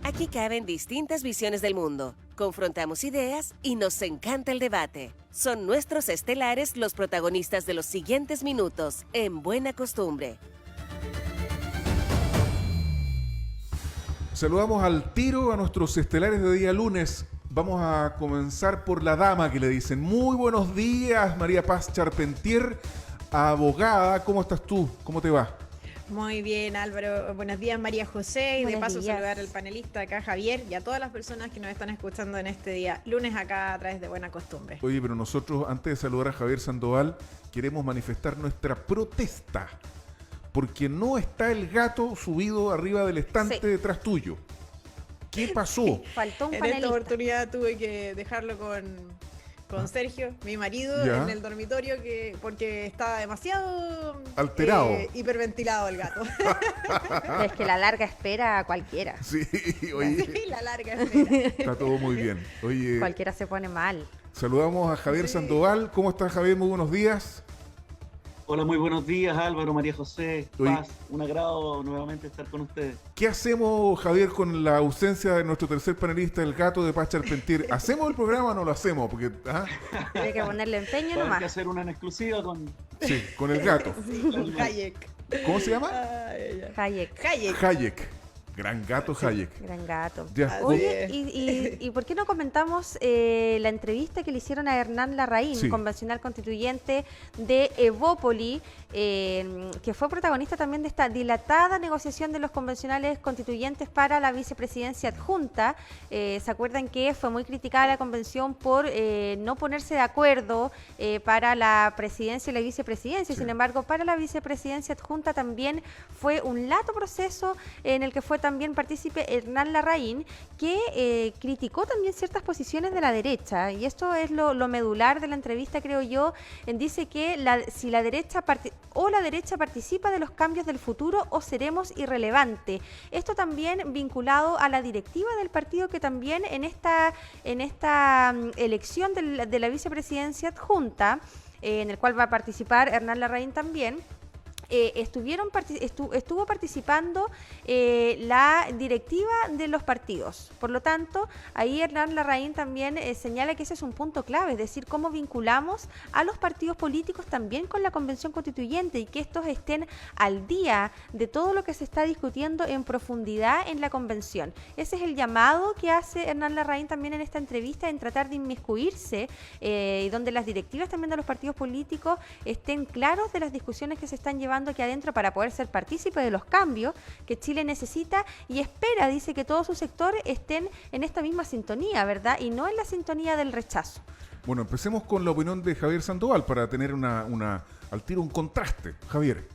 Aquí caben distintas visiones del mundo, confrontamos ideas y nos encanta el debate. Son nuestros estelares los protagonistas de los siguientes minutos en Buena Costumbre. Saludamos al tiro a nuestros estelares de día lunes. Vamos a comenzar por la dama que le dicen. Muy buenos días, María Paz Charpentier, abogada. ¿Cómo estás tú? ¿Cómo te va? Muy bien, Álvaro. Buenos días, María José. Y de paso días. saludar al panelista acá, Javier, y a todas las personas que nos están escuchando en este día lunes acá a través de Buena Costumbre. Oye, pero nosotros, antes de saludar a Javier Sandoval, queremos manifestar nuestra protesta. Porque no está el gato subido arriba del estante detrás tuyo. ¿Qué pasó? Faltó un En panelista. esta oportunidad tuve que dejarlo con Sergio, mi marido, Ya. en el dormitorio porque estaba demasiado Alterado. hiperventilado el gato. Es que la larga espera a cualquiera. Sí, oye, Sí, la larga espera. está todo muy bien. Oye, Cualquiera se pone mal. saludamos a Javier Sandoval. ¿Cómo estás, Javier? Muy buenos días. Hola, muy buenos días, Álvaro, María José, Oye. Paz. Un agrado nuevamente estar con ustedes. ¿Qué hacemos, Javier, con la ausencia de nuestro tercer panelista, el gato de Paz Charpentier? ¿Hacemos el programa o no lo hacemos? Porque, Hay que ponerle empeño Va a haber que nomás. hacer una en exclusiva con sí, con el gato. Sí, con Hayek. ¿Cómo se llama? Ay, ya. Hayek, Hayek. Hayek. Gran gato Hayek. gran gato. Ya. Así Oye, es. ¿y por qué no comentamos la entrevista que le hicieron a Hernán Larraín, Sí. convencional constituyente de Evópoli, que fue protagonista también de esta dilatada negociación de los convencionales constituyentes para la vicepresidencia adjunta? ¿Se acuerdan que fue muy criticada la convención por no ponerse de acuerdo para la presidencia y la vicepresidencia? Sí. Sin embargo, para la vicepresidencia adjunta también fue un lato proceso en el que fue también partícipe Hernán Larraín, que criticó también ciertas posiciones de la derecha, y esto es lo medular de la entrevista, creo yo. Dice que si la derecha participa de los cambios del futuro o seremos irrelevante. Esto también vinculado a la directiva del partido, que también en esta elección de la vicepresidencia adjunta, en el cual va a participar Hernán Larraín también, estuvo participando la directiva de los partidos. Por lo tanto, ahí Hernán Larraín también señala que ese es un punto clave, es decir, cómo vinculamos a los partidos políticos también con la convención constituyente y que estos estén al día de todo lo que se está discutiendo en profundidad en la convención. Ese es el llamado que hace Hernán Larraín también en esta entrevista, en tratar de inmiscuirse y donde las directivas también de los partidos políticos estén claros de las discusiones que se están llevando aquí adentro para poder ser partícipe de los cambios que Chile necesita y espera. Dice que todo su sector estén en esta misma sintonía, ¿verdad? Y no en la sintonía del rechazo. Bueno, empecemos con la opinión de Javier Sandoval para tener al tiro un contraste. Javier.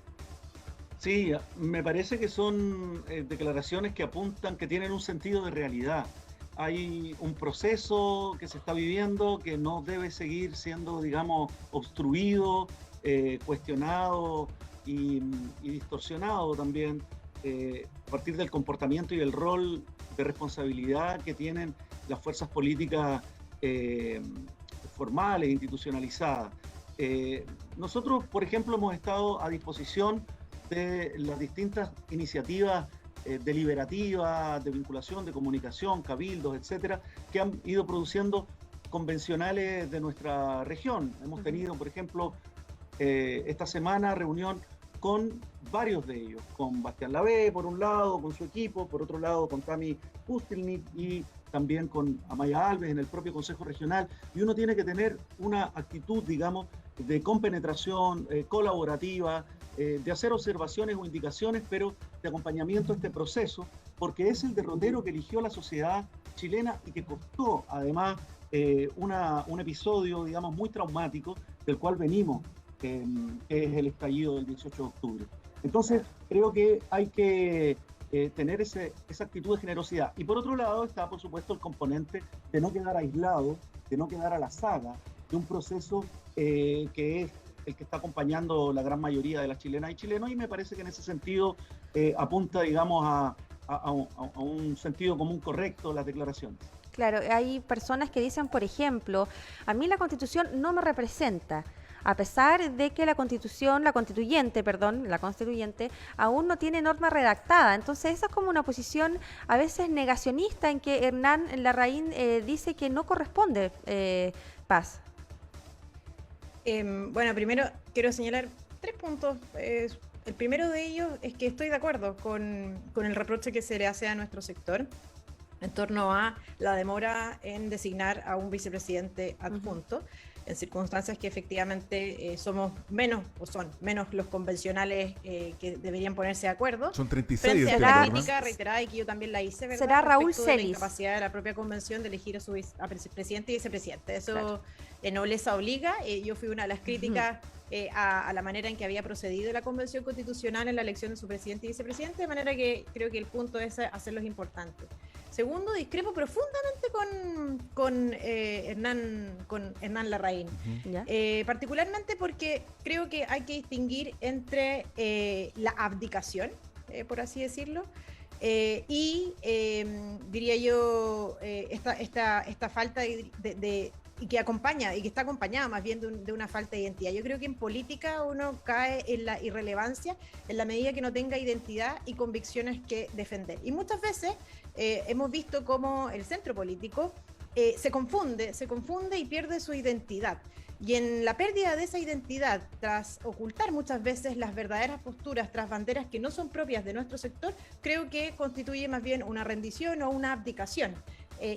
Sí, me parece que son declaraciones que apuntan, que tienen un sentido de realidad. Hay un proceso que se está viviendo que no debe seguir siendo, digamos, obstruido, cuestionado y distorsionado también a partir del comportamiento y el rol de responsabilidad que tienen las fuerzas políticas formales, institucionalizadas. Nosotros, por ejemplo, hemos estado a disposición de las distintas iniciativas deliberativas, de vinculación, de comunicación, cabildos, etcétera, que han ido produciendo convencionales de nuestra región. Hemos tenido, por ejemplo, esta semana reunión con varios de ellos, con Bastián Lavé, por un lado, con su equipo, por otro lado, con Tami Pustilnik y también con Amaya Alves en el propio Consejo Regional. Y uno tiene que tener una actitud, digamos, de compenetración, colaborativa, de hacer observaciones o indicaciones, pero de acompañamiento a este proceso, porque es el derrotero que eligió la sociedad chilena y que costó, además, un episodio, digamos, muy traumático, del cual venimos, que es el estallido del 18 de octubre. Entonces, creo que hay que tener esa actitud de generosidad. Y por otro lado está, por supuesto, el componente de no quedar aislado, de no quedar a la saga de un proceso que es el que está acompañando la gran mayoría de las chilenas y chilenos, y me parece que en ese sentido apunta, digamos, a un sentido común correcto las declaraciones. Claro, hay personas que dicen, por ejemplo, a mí la Constitución no me representa. a pesar de que la constituyente, aún no tiene norma redactada. Entonces esa es como una posición a veces negacionista en que Hernán Larraín dice que no corresponde. Paz. Bueno, primero quiero señalar 3 puntos. El primero de ellos es que estoy de acuerdo con el reproche que se le hace a nuestro sector en torno a la demora en designar a un vicepresidente adjunto, en circunstancias que efectivamente son menos los convencionales que deberían ponerse de acuerdo. Son 36. Frente a la crítica reiterada y que yo también la hice, ¿verdad? Será Raúl Respecto de la Celis. incapacidad de la propia convención de elegir a su presidente y vicepresidente. Eso nobleza obliga. Yo fui una de las críticas a la manera en que había procedido la Convención Constitucional en la elección de su presidente y vicepresidente, de manera que creo que el punto es hacerlos importantes. Segundo, discrepo profundamente con Hernán Larraín, ¿Ya? particularmente porque creo que hay que distinguir entre la abdicación, por así decirlo, y diría yo esta falta y que acompaña y que está acompañada más bien de una falta de identidad. Yo creo que en política uno cae en la irrelevancia en la medida que no tenga identidad y convicciones que defender. Y muchas veces hemos visto cómo el centro político se confunde y pierde su identidad. Y en la pérdida de esa identidad, tras ocultar muchas veces las verdaderas posturas tras banderas que no son propias de nuestro sector, creo que constituye más bien una rendición o una abdicación.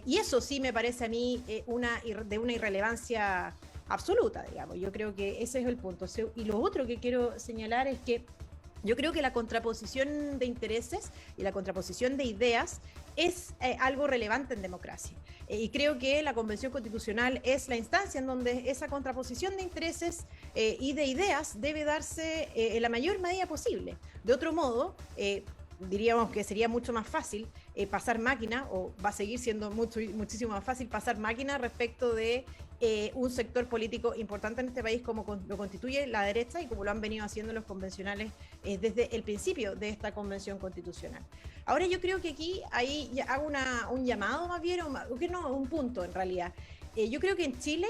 Y eso sí me parece a mí de una irrelevancia absoluta, digamos. Yo creo que ese es el punto. Y lo otro que quiero señalar es que yo creo que la contraposición de intereses y la contraposición de ideas es algo relevante en democracia. Y creo que la Convención Constitucional es la instancia en donde esa contraposición de intereses y de ideas debe darse en la mayor medida posible. De otro modo, diríamos que sería mucho más fácil pasar máquina, o va a seguir siendo muchísimo más fácil pasar máquina respecto de un sector político importante en este país como lo constituye la derecha y como lo han venido haciendo los convencionales desde el principio de esta Convención Constitucional. Ahora yo creo que aquí ya hago un llamado más bien, un punto en realidad. Yo creo que en Chile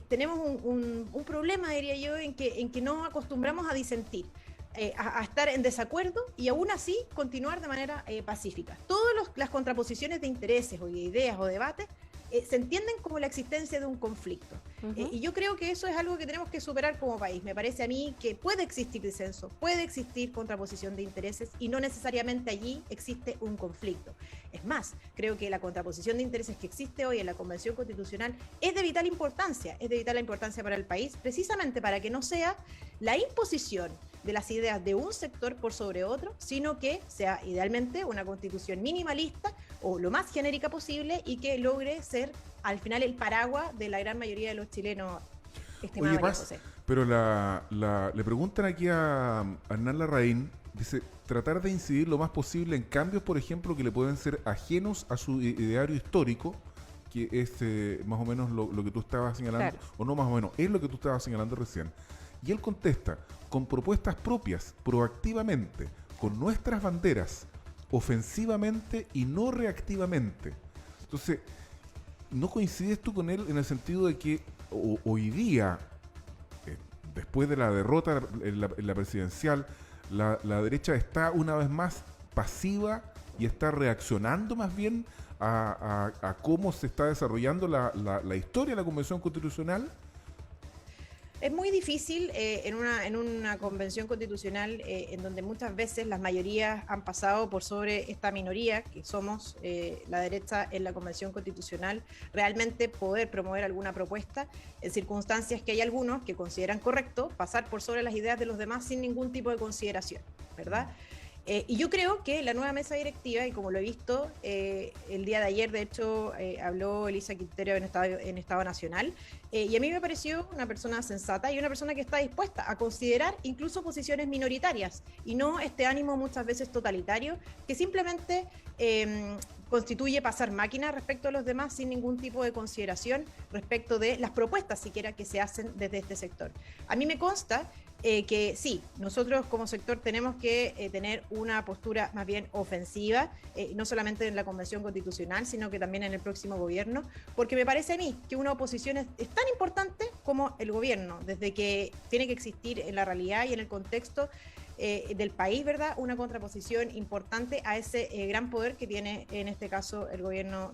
tenemos un problema, diría yo, en que no acostumbramos a disentir. A estar en desacuerdo y aún así continuar de manera pacífica. Todas las contraposiciones de intereses o de ideas o debates se entienden como la existencia de un conflicto. Y yo creo que eso es algo que tenemos que superar como país. Me parece a mí que puede existir disenso, puede existir contraposición de intereses y no necesariamente allí existe un conflicto. Es más, creo que la contraposición de intereses que existe hoy en la Convención Constitucional es de vital importancia para el país, precisamente para que no sea la imposición de las ideas de un sector por sobre otro, sino que sea idealmente una constitución minimalista o lo más genérica posible y que logre ser al final el paraguas de la gran mayoría de los chilenos. Estimada Oye, María Paz, José. pero le preguntan aquí a Hernán Larraín, dice, tratar de incidir lo más posible en cambios, por ejemplo, que le pueden ser ajenos a su ideario histórico, que es más o menos lo que tú estabas señalando, Claro. o no más o menos, es lo que tú estabas señalando recién. Y él contesta, con propuestas propias, proactivamente, con nuestras banderas, ofensivamente y no reactivamente. Entonces, ¿no coincides tú con él en el sentido de que hoy día, después de la derrota en la presidencial, la derecha está una vez más pasiva y está reaccionando más bien a cómo se está desarrollando la historia de la Convención Constitucional? Es muy difícil en una convención constitucional en donde muchas veces las mayorías han pasado por sobre esta minoría, que somos la derecha en la convención constitucional, realmente poder promover alguna propuesta en circunstancias que hay algunos que consideran correcto pasar por sobre las ideas de los demás sin ningún tipo de consideración, ¿verdad? Y yo creo que la nueva mesa directiva, y como lo he visto, el día de ayer, de hecho, habló Elisa Quintero en Estado Nacional, y a mí me pareció una persona sensata y una persona que está dispuesta a considerar incluso posiciones minoritarias, y no este ánimo muchas veces totalitario, que simplemente constituye pasar máquina respecto a los demás sin ningún tipo de consideración respecto de las propuestas siquiera que se hacen desde este sector. A mí me consta que sí, nosotros como sector tenemos que tener una postura más bien ofensiva, no solamente en la Convención Constitucional, sino que también en el próximo gobierno, porque me parece a mí que una oposición es tan importante como el gobierno, desde que tiene que existir en la realidad y en el contexto del país, ¿verdad?, una contraposición importante a ese gran poder que tiene en este caso el gobierno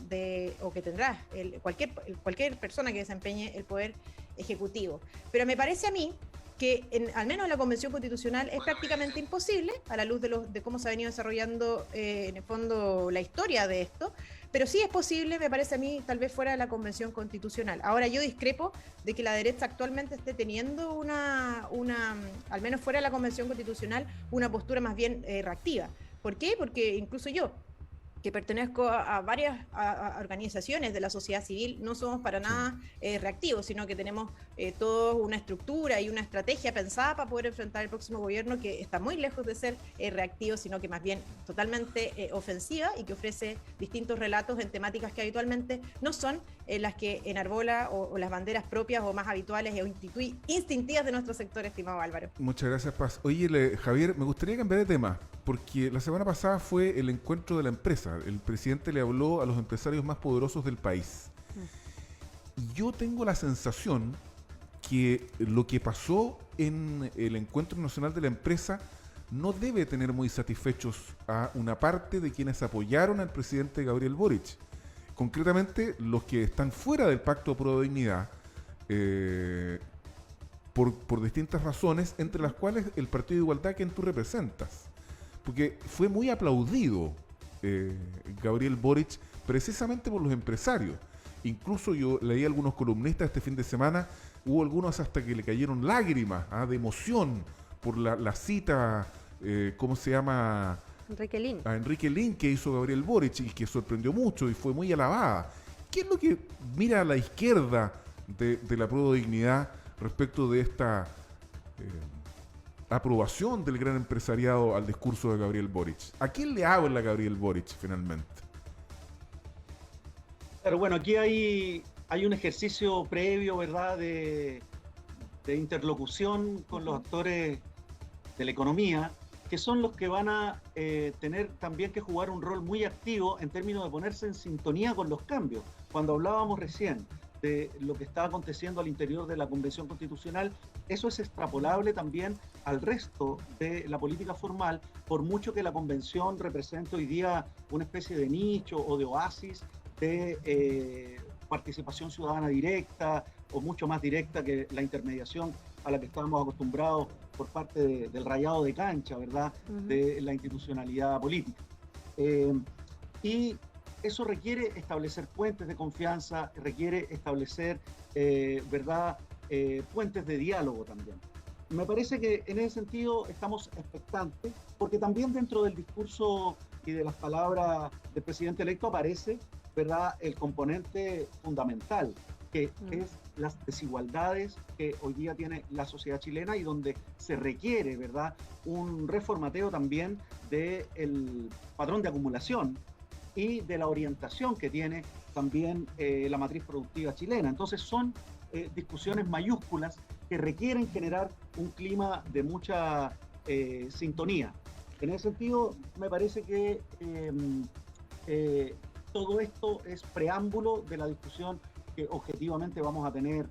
o que tendrá cualquier persona que desempeñe el poder ejecutivo. Pero me parece a mí que al menos en la Convención Constitucional es prácticamente imposible, a la luz de cómo se ha venido desarrollando en el fondo la historia de esto, pero sí es posible, me parece a mí, tal vez fuera de la Convención Constitucional. Ahora, yo discrepo de que la derecha actualmente esté teniendo al menos fuera de la Convención Constitucional, una postura más bien reactiva. ¿Por qué? Porque incluso yo, que pertenezco a varias organizaciones de la sociedad civil, no somos para nada reactivos, sino que tenemos toda una estructura y una estrategia pensada para poder enfrentar el próximo gobierno, que está muy lejos de ser reactivo, sino que más bien totalmente ofensiva, y que ofrece distintos relatos en temáticas que habitualmente no son las que enarbola o las banderas propias o más habituales o instintivas de nuestro sector, estimado Álvaro. Muchas gracias, Paz. Oye, Javier, me gustaría cambiar de tema, porque la semana pasada fue el encuentro de la empresa. El presidente le habló a los empresarios más poderosos del país. Y yo tengo la sensación que lo que pasó en el Encuentro Nacional de la Empresa no debe tener muy satisfechos a una parte de quienes apoyaron al presidente Gabriel Boric. Concretamente, los que están fuera del Pacto Pro Dignidad, por distintas razones, entre las cuales el Partido de Igualdad que tú representas. Porque fue muy aplaudido Gabriel Boric precisamente por los empresarios. Incluso yo leí a algunos columnistas este fin de semana, hubo algunos hasta que le cayeron lágrimas de emoción por la cita, ¿cómo se llama? Enrique Lin. A Enrique Lin, que hizo Gabriel Boric y que sorprendió mucho y fue muy alabada. ¿Qué es lo que mira a la izquierda de la Pro Dignidad respecto de esta aprobación del gran empresariado al discurso de Gabriel Boric? ¿A quién le habla Gabriel Boric finalmente? Pero bueno, aquí hay un ejercicio previo, ¿verdad?, de interlocución con los actores de la economía, que son los que van a tener también que jugar un rol muy activo en términos de ponerse en sintonía con los cambios. Cuando hablábamos recién de lo que está aconteciendo al interior de la Convención Constitucional, eso es extrapolable también al resto de la política formal, por mucho que la Convención represente hoy día una especie de nicho o de oasis de participación ciudadana directa o mucho más directa que la intermediación a la que estábamos acostumbrados por parte del rayado de cancha, ¿verdad?, de la institucionalidad política. Y eso requiere establecer puentes de confianza, requiere establecer, ¿verdad?, puentes de diálogo también. Me parece que en ese sentido estamos expectantes, porque también dentro del discurso y de las palabras del presidente electo aparece, ¿verdad?, el componente fundamental, que es las desigualdades que hoy día tiene la sociedad chilena y donde se requiere, ¿verdad?, un reformateo también del patrón de acumulación y de la orientación que tiene también la matriz productiva chilena. Entonces son discusiones mayúsculas que requieren generar un clima de mucha sintonía. En ese sentido, me parece que todo esto es preámbulo de la discusión que objetivamente vamos a tener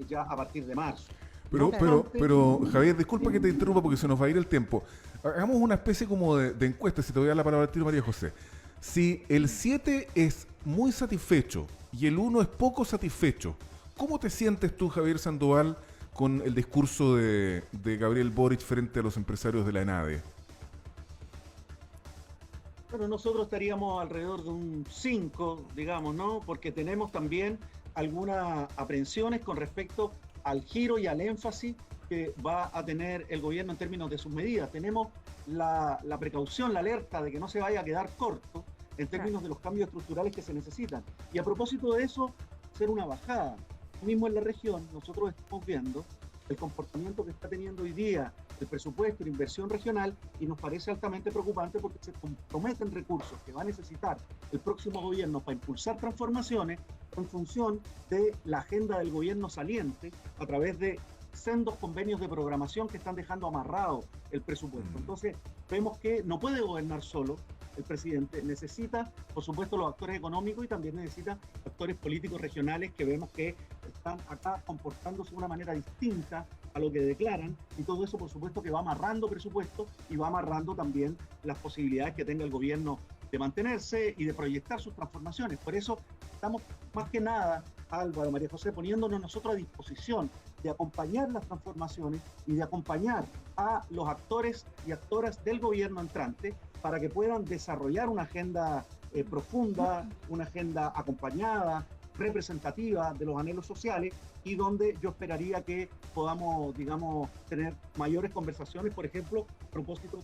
ya a partir de marzo. Pero Javier, disculpa que te interrumpa porque se nos va a ir el tiempo. Hagamos una especie como de encuesta, si te voy a dar la palabra al tiro, María José. Si el 7 es muy satisfecho y el 1 es poco satisfecho, ¿cómo te sientes tú, Javier Sandoval, con el discurso de Gabriel Boric frente a los empresarios de la ENADE? Bueno, nosotros estaríamos alrededor de un 5, digamos, ¿no? Porque tenemos también algunas aprensiones con respecto al giro y al énfasis que va a tener el gobierno en términos de sus medidas. Tenemos la precaución, la alerta de que no se vaya a quedar corto en términos de los cambios estructurales que se necesitan. Y a propósito de eso, hacer una bajada. Mismo en la región, nosotros estamos viendo el comportamiento que está teniendo hoy día el presupuesto y la inversión regional, y nos parece altamente preocupante porque se comprometen recursos que va a necesitar el próximo gobierno para impulsar transformaciones en función de la agenda del gobierno saliente a través de sendos convenios de programación que están dejando amarrado el presupuesto. Entonces vemos que no puede gobernar solo, el presidente, necesita, por supuesto, los actores económicos y también necesita actores políticos regionales que vemos que están acá comportándose de una manera distinta a lo que declaran, y todo eso, por supuesto, que va amarrando presupuesto y va amarrando también las posibilidades que tenga el gobierno de mantenerse y de proyectar sus transformaciones. Por eso estamos más que nada, Álvaro, María José, poniéndonos nosotros a disposición de acompañar las transformaciones y de acompañar a los actores y actoras del gobierno entrante para que puedan desarrollar una agenda profunda, una agenda acompañada, representativa de los anhelos sociales, y donde yo esperaría que podamos, digamos, tener mayores conversaciones, por ejemplo, a propósito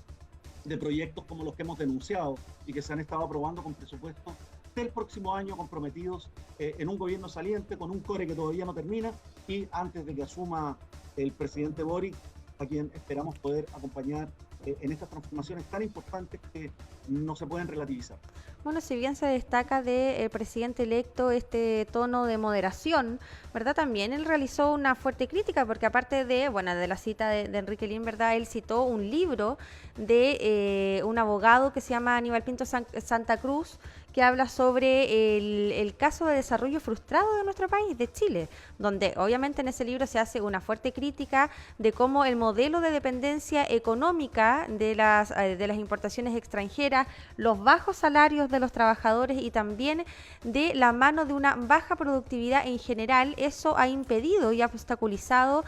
de proyectos como los que hemos denunciado y que se han estado aprobando con presupuestos del próximo año comprometidos en un gobierno saliente, con un core que todavía no termina, y antes de que asuma el presidente Boric, a quien esperamos poder acompañar en estas transformaciones tan importantes que no se pueden relativizar. Bueno, si bien se destaca del presidente electo este tono de moderación, ¿verdad? También él realizó una fuerte crítica, porque aparte de la cita de Enrique Lin, ¿verdad? Él citó un libro de un abogado que se llama Aníbal Pinto Santa Cruz, que habla sobre el caso de desarrollo frustrado de nuestro país, de Chile, donde obviamente en ese libro se hace una fuerte crítica de cómo el modelo de dependencia económica de las importaciones extranjeras, los bajos salarios de los trabajadores y también de la mano de una baja productividad en general, eso ha impedido y ha obstaculizado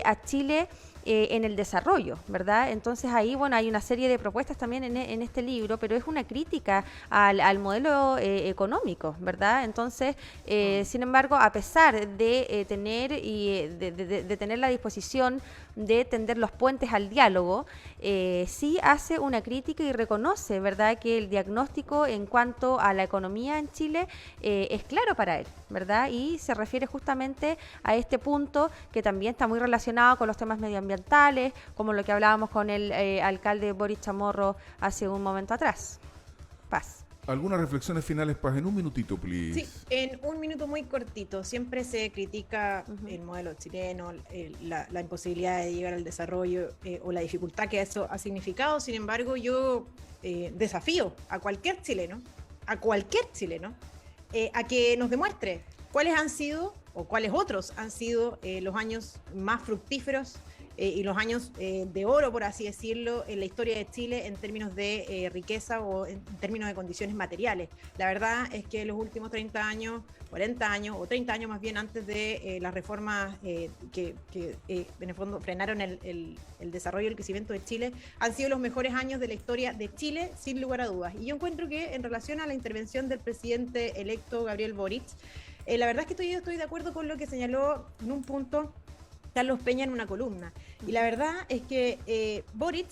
a Chile en el desarrollo, ¿verdad? Entonces ahí, hay una serie de propuestas también en este libro, pero es una crítica al modelo económico, ¿verdad? Entonces, sin embargo, a pesar de tener la disposición de tender los puentes al diálogo, sí hace una crítica y reconoce, ¿verdad?, que el diagnóstico en cuanto a la economía en Chile es claro para él, ¿verdad? Y se refiere justamente a este punto que también está muy relacionado con los temas medioambientales, como lo que hablábamos con el alcalde Boris Chamorro hace un momento atrás. Paz. Algunas reflexiones finales, Paz, en un minutito, please. Sí, en un minuto muy cortito. Siempre se critica el modelo chileno, la imposibilidad de llegar al desarrollo o la dificultad que eso ha significado. Sin embargo, yo desafío a cualquier chileno, a que nos demuestre cuáles han sido o cuáles otros han sido los años más fructíferos y los años de oro, por así decirlo, en la historia de Chile en términos de riqueza o en términos de condiciones materiales. La verdad es que los últimos 30 años, 40 años o 30 años más bien antes de las reformas que en el fondo frenaron el desarrollo y el crecimiento de Chile, han sido los mejores años de la historia de Chile, sin lugar a dudas. Y yo encuentro que en relación a la intervención del presidente electo Gabriel Boric, la verdad es que estoy de acuerdo con lo que señaló en un punto Carlos Peña en una columna. Y la verdad es que Boric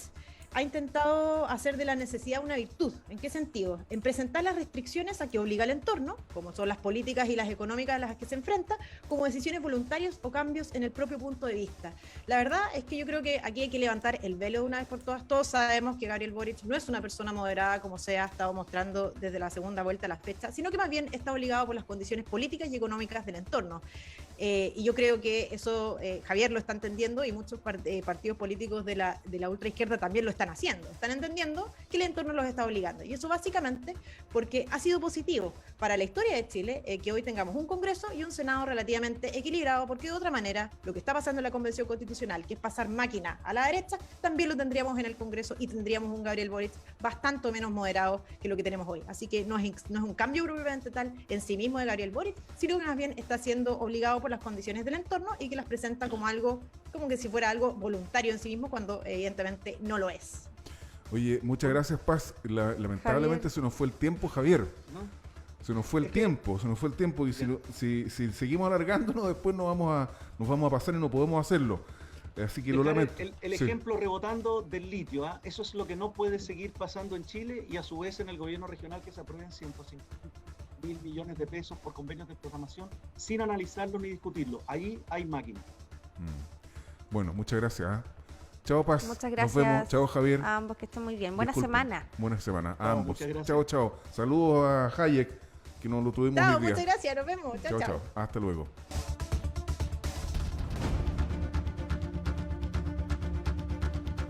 ha intentado hacer de la necesidad una virtud. ¿En qué sentido? En presentar las restricciones a que obliga el entorno, como son las políticas y las económicas a las que se enfrenta, como decisiones voluntarias o cambios en el propio punto de vista. La verdad es que yo creo que aquí hay que levantar el velo de una vez por todas. Todos sabemos que Gabriel Boric no es una persona moderada, como se ha estado mostrando desde la segunda vuelta a la fecha, sino que más bien está obligado por las condiciones políticas y económicas del entorno. Y yo creo que eso Javier lo está entendiendo, y muchos partidos políticos de la ultraizquierda también lo están haciendo. Están entendiendo que el entorno los está obligando. Y eso básicamente porque ha sido positivo para la historia de Chile que hoy tengamos un Congreso y un Senado relativamente equilibrado, porque de otra manera lo que está pasando en la Convención Constitucional, que es pasar máquina a la derecha, también lo tendríamos en el Congreso y tendríamos un Gabriel Boric bastante menos moderado que lo que tenemos hoy. Así que no es un cambio propiamente tal en sí mismo de Gabriel Boric, sino que más bien está siendo obligado por las condiciones del entorno y que las presenta como algo, como que si fuera algo voluntario en sí mismo, cuando evidentemente no lo es. Oye, muchas gracias, Paz. Lamentablemente Javier. se nos fue el tiempo, Javier. ¿No? Se nos fue el tiempo. Y si seguimos alargándonos, después nos vamos a pasar y no podemos hacerlo. Así que lo lamento. El Sí. ejemplo rebotando del litio, eso es lo que no puede seguir pasando en Chile, y a su vez en el gobierno regional que se aprueben 150.000 millones de pesos por convenios de programación sin analizarlo ni discutirlo. Ahí hay máquina. Bueno, muchas gracias. Chao, Paz. Muchas gracias. Nos vemos. Chao, Javier. A ambos, que estén muy bien. Buena Disculpen. semana. Buena semana. A Chao, ambos. muchas gracias. Chao, chao. Saludos a Hayek, que nos lo tuvimos Chao, hoy día. muchas gracias, nos vemos. Chao, Chao, chao. chao. Hasta luego.